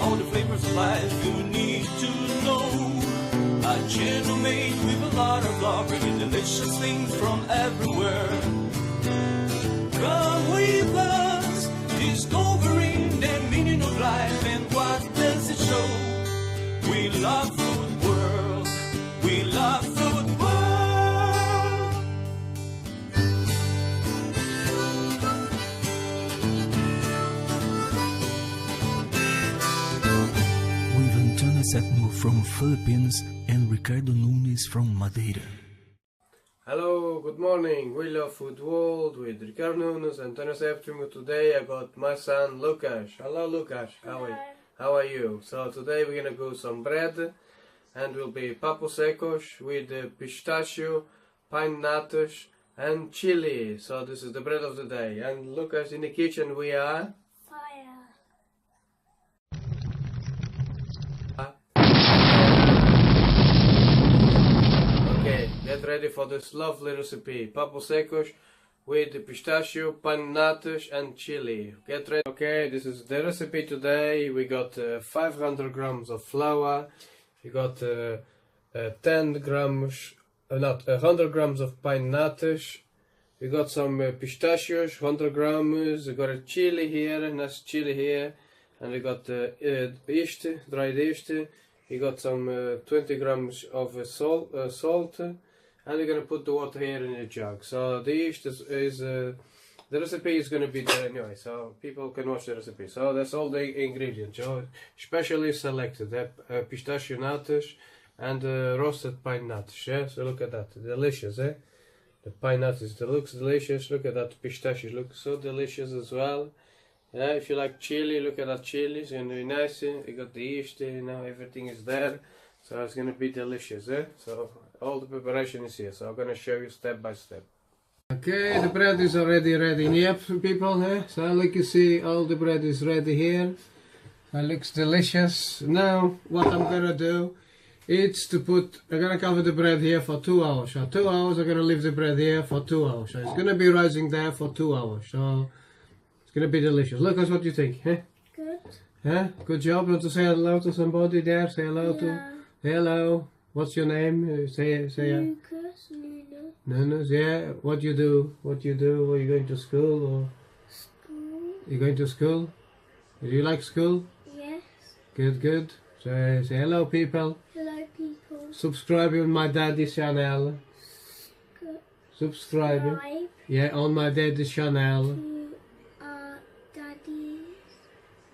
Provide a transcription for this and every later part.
all the flavors of life you need to know. A channel made with a lot of love, bringing delicious things from everywhere. Come with us, discovering the meaning of life and what does it show. We love food world, we love food world. With Antônio Setmo from Philippines and Ricardo Nunes from Madeira. Hello, good morning. We love Food World with Ricardo Nunes and Antônio Setmo. Today I got my son Lucas. Hello Lucas, how are you? So today we're gonna go some bread and will be papos secos with pistachio, pine nuts and chili. So this is the bread of the day. And Lucas, in the kitchen we are okay, get ready for this lovely recipe. Papos secos with the pistachio, pine nuts and chili. Get ready. Okay, this is the recipe today. We got 500 grams of flour. We got 100 grams of pine nuts. We got some pistachios, 100 grams. We got a chili here, nice chili here. And we got yeast, dried yeast. We got some 20 grams of salt, and we're gonna put the water here in a jug. So the yeast is the recipe is gonna be there anyway, so people can watch the recipe. So that's all the ingredients. So specially selected pistachio nuts and roasted pine nuts. Yeah, so look at that, delicious, eh? The pine nuts looks delicious. Look at that, the pistachios look so delicious as well. Yeah, if you like chili, look at that chili, it's gonna be nice. You got the yeast, now everything is there, so it's gonna be delicious. So all the preparation is here, so I'm gonna show you step by step. Okay, the bread is already ready. Yep, people. So like you see, all the bread is ready here. It looks delicious. Now, what I'm gonna do is I'm gonna cover the bread here for 2 hours. So 2 hours, I'm gonna leave the bread here for 2 hours. So it's gonna be rising there for 2 hours. So gonna be delicious. Lucas, what do you think? Good. Yeah, good job. Want to say hello to somebody there? Say hello to. Hello. What's your name? Say. Lucas Nunes. Yeah. What you do? Are you going to school or? School. You going to school? Do you like school? Yes. Good. Say hello, people. Hello, people. Subscribe on my daddy's channel. Subscribe. Yeah, on my daddy's channel.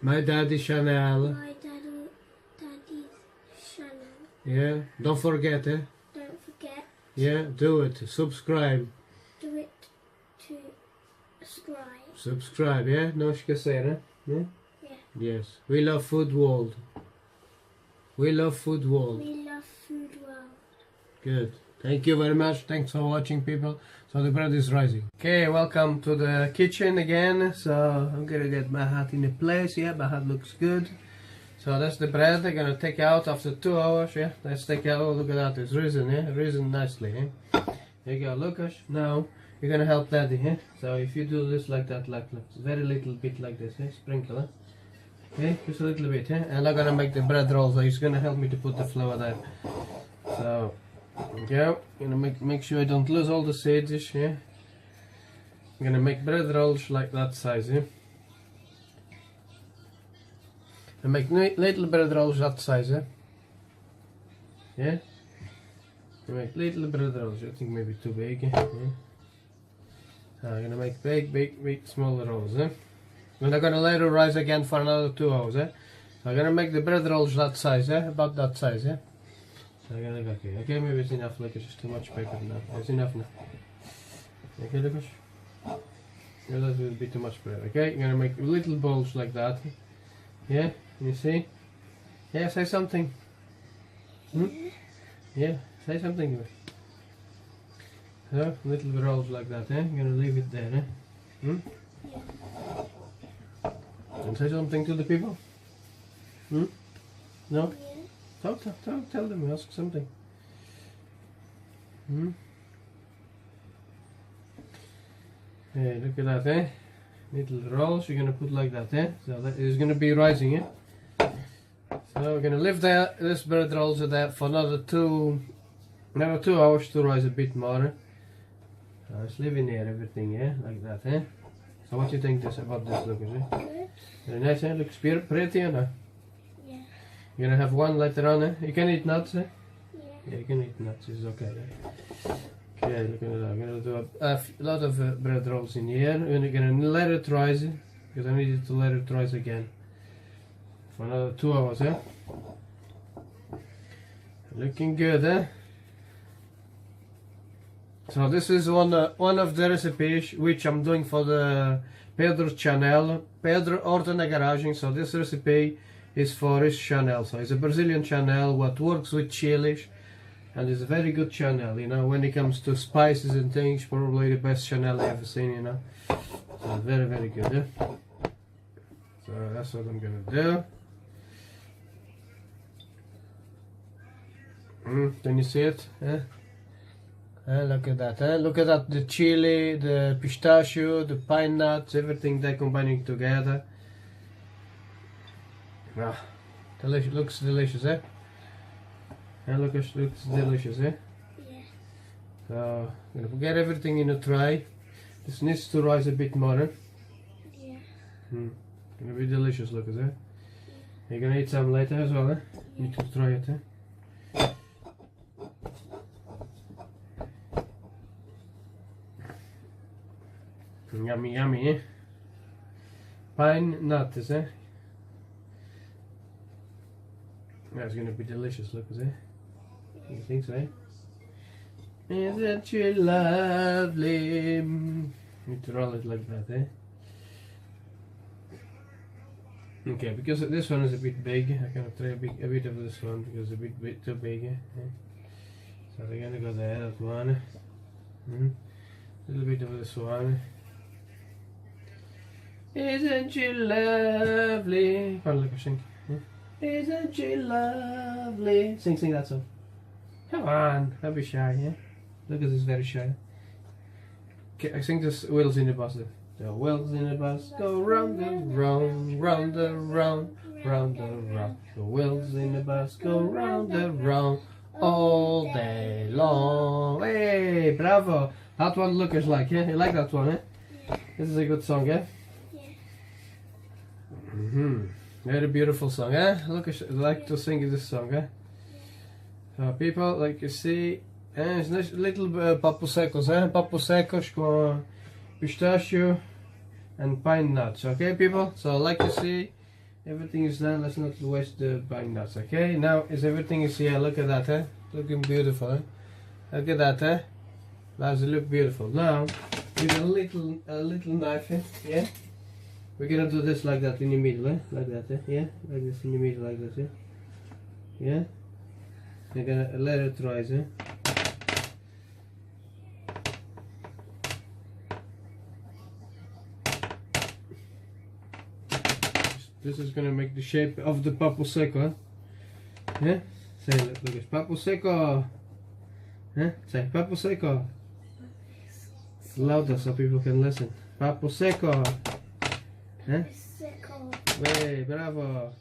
My daddy's channel. My daddy's channel. Yeah, don't forget, Don't forget. Yeah, do it. Subscribe. Do it to subscribe. Subscribe, yeah? No esquecer, yeah? Yeah. Yes. We love Food World. We love Food World. We love Food World. Good. Thank you very much. Thanks for watching, people. So the bread is rising. Okay, welcome to the kitchen again. So I'm gonna get my hat in the place. Yeah, my hat looks good. So that's the bread. I'm gonna take out after 2 hours. Yeah, let's take out. Oh, look at that. It's risen. Yeah, risen nicely. Yeah. There you go, Lucas. Now you're gonna help Daddy. Yeah. So if you do this like that, like very little bit like this. Yeah, sprinkle. Yeah? Okay, just a little bit. Yeah, and I'm gonna make the bread rolls. So he's gonna help me to put the flour there. So. Yeah, I'm gonna make sure I don't lose all the seeds, yeah. I'm gonna make bread rolls like that size, yeah. I make little bread rolls that size, yeah. Yeah. I make little bread rolls. I think maybe too big, yeah. So I'm gonna make big, smaller rolls, yeah. And I'm gonna let it rise again for another 2 hours, yeah. So I'm gonna make the bread rolls that size, yeah, about that size, yeah. Okay, maybe it's enough. Look, it's just too much paper now. It's enough now. Okay, Lucas. Yeah, that will be too much bread. Okay, you're gonna make little balls like that. Yeah, you see? Yeah, say something. Yeah, say something. So, little rolls like that, eh? You're gonna leave it there, eh? And say something to the people? No? Yeah. Tell them, ask something. Yeah, look at that, eh? Little rolls, you're gonna put like that, eh? So that is gonna be rising, eh? So we're gonna leave this bread rolls there for another 2 hours to rise a bit more. So it's leaving here everything, yeah, like that, eh? So what do you think about this look, is it? Good. Very nice, eh? Looks pretty, no? Yeah. You're gonna have one later on, eh? You can eat nuts, eh? Yeah. Yeah, you can eat nuts, it's okay, eh? Okay, look at that. I'm gonna do a lot of bread rolls in here. We're gonna let it rise, because I needed to let it rise again. For another 2 hours, eh? Looking good, eh? So this is one of the recipes which I'm doing for the Pedro's channel, Pedro Horta na Garagem. So this recipe is for his channel. So it's a Brazilian channel what works with chilies, and it's a very good channel, you know, when it comes to spices and things. Probably the best channel I've ever seen, you know. So very, very good, yeah? So that's what I'm gonna do. Can you see it? Look at that, look at that, the chili, the pistachio, the pine nuts, everything they're combining together. Ah, delicious, looks delicious, eh? Looks delicious, eh? Yeah. So, I'm gonna get everything in a tray. This needs to rise a bit more, eh? Yeah. Gonna be delicious, look, eh? You're gonna eat some later as well, eh? Need to try it, eh? Yummy, yummy, eh? Pine nuts, eh? That's gonna be delicious, look, eh? You think so, eh? Isn't you lovely? Need to roll it like that, eh? Okay, because this one is a bit big, I'm gonna try a bit of this one because it's a bit too big, eh? So we're gonna go there, that one. A little bit of this one. Isn't she lovely? Come on, look, sing. Isn't she lovely? Sing that song. Come on, don't be shy, yeah? Look at this, very shy. Okay, I sing this wheels in the bus. The wheels in the bus go round and round, round and round, round and round. The wheels in the bus go round and round all day long. Hey, bravo! That one Lucas like, yeah? You like that one, eh? Yeah. This is a good song, yeah? Very beautiful song, eh? Lucas like to sing this song, eh? So people, like you see, it's nice little papo secos, eh? Papo secos com pistachio and pine nuts, okay people? So like you see, everything is done. Let's not waste the pine nuts, okay? Now is everything is here. Look at that, eh? Looking beautiful, eh? Look at that, eh? Does it look beautiful? Now with a little knife, eh? Yeah. We're gonna do this like that in the middle, eh? Like that, eh? Yeah? Like this in the middle, like this, eh? Yeah? We're gonna let it rise, eh? This is gonna make the shape of the papo seco, eh? Yeah? Say, look, it's papo seco! Eh? Say, papo seco! Louder so people can listen. Papo seco! Eh? Sickle. Way, bravo!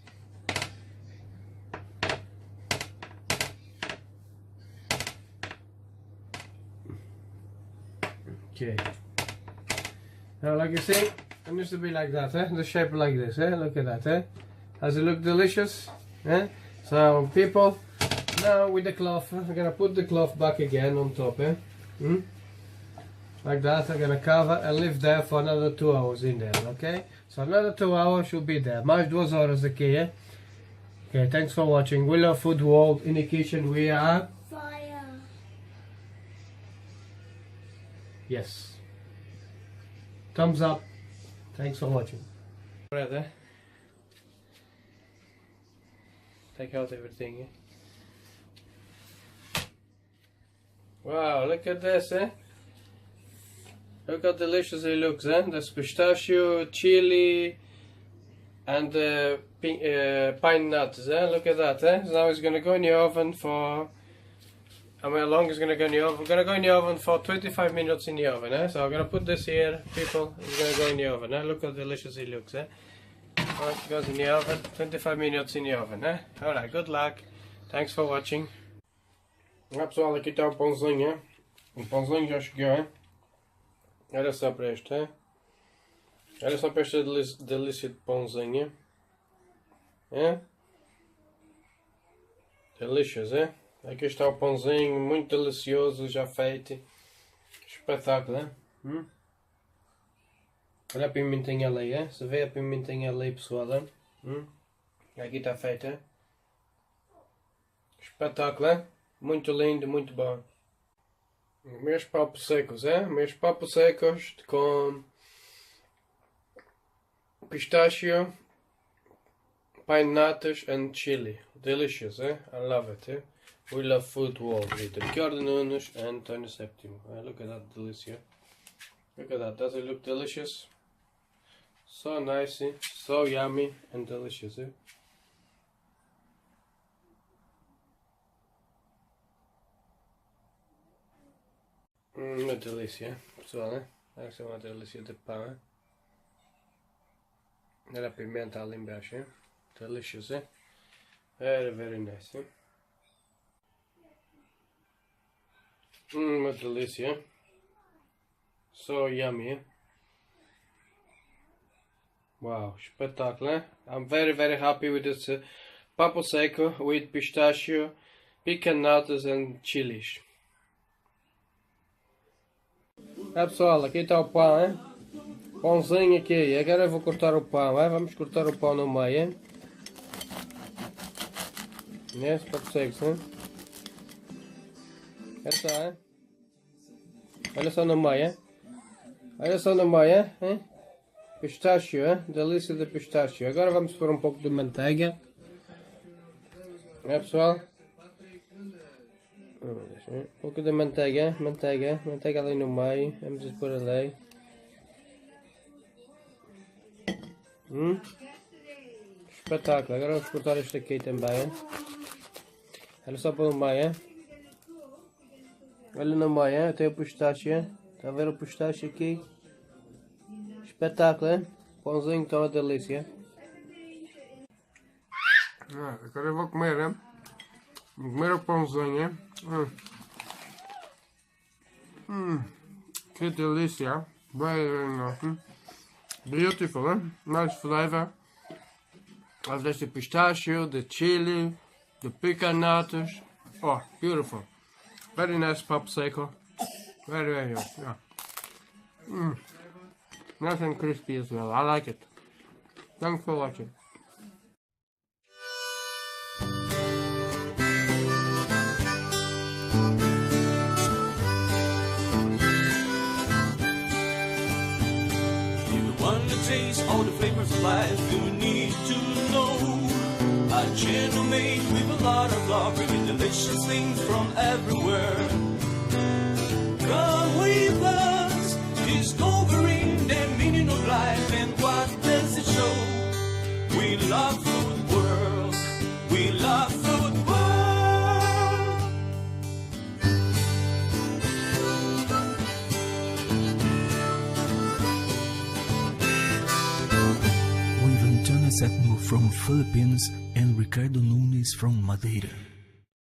Okay. Now, like you see, it needs to be like that, eh? The shape like this, eh? Look at that, eh? Does it look delicious? Eh? So, people, now with the cloth, we're gonna put the cloth back again on top, eh? Like that, I'm gonna cover and leave there for another 2 hours in there, okay? So another 2 hours should be there. Mais 2 horas aqui, eh? Okay, thanks for watching. We love Food World. In the kitchen we are... Fire. Yes. Thumbs up. Thanks for watching. Bread, eh? Take out everything, eh? Wow, look at this, eh? Look how delicious it looks, eh? There's pistachio, chili, and pine nuts, eh? Look at that, eh? So now it's gonna go in the oven for... How long is gonna go in the oven? We're gonna go in the oven for 25 minutes in the oven, eh? So I'm gonna put this here, people. It's gonna go in the oven, eh? Look how delicious it looks, eh? Alright, it goes in the oven. 25 minutes in the oven, né? Alright, good luck. Thanks for watching. Pessoal, aqui está o pãozinho, hein? O pãozinho já chegou, hein? Olha só para este, hein? Olha só para esta delícia de pãozinho. É? Delicious, é? Aqui está o pãozinho, muito delicioso, já feito. Espetáculo, é? Olha a pimentinha ali, é? Se vê a pimentinha ali, pessoal, é? Aqui está feito, é? Espetáculo, é? Muito lindo, muito bom. Meus papos secos, é? Meus papos secos com pistachio, pine nuts and chili. Delicious, eh? I love it, eh? We love food world with Ricardo Nunes and António Séptimo. Look at that delicious. Look at that. Does it look delicious? So nice, so yummy and delicious, eh? Uma delícia, pessoal, né? Essa é uma delícia de pão, né? Olha a pimenta ali embaixo, hein? Delicious, eh? Very, very nice, eh? Uma delícia, eh? So yummy, eh? Wow, espetáculo, eh? I'm very, very happy with this papo seco with pistachio, pecan nuts and chilies. Pessoal, aqui está o pão, hein? Pãozinho aqui. Agora eu vou cortar o pão, hein? Vamos cortar o pão no meio, hein? Nesse papo seco, hein? Olha só, hein? Olha só no meio, hein? Olha só no meio, hein? Pistácio, hein? Delícia de pistácio. Agora vamos pôr um pouco de manteiga. Pessoal? Um pouco de manteiga ali no meio, vamos pôr ali. Espetáculo, agora vamos cortar este aqui também. Olha só para o meio. Olha no meio, tem o pistache. Está a ver o pistache aqui? Espetáculo, hein? Pãozinho está uma delícia. Agora eu vou comer, hein? Vou comer o pãozinho. Que delícia. Very nice. Beautiful, eh? Nice flavor. Of the pistachio, the chili, the pecan nuts. Oh, beautiful. Very nice papo seco. Very, very nice. Yeah. Nice and crispy as well. I like it. Thanks for watching. Taste all the flavors of life you need to know. A channel made with a lot of love, bringing delicious things from everywhere. Come with us, discovering the meaning of life and what does it show. We love food world, we love food world. With António Séptimo from Philippines and Ricardo Nunes from Madeira.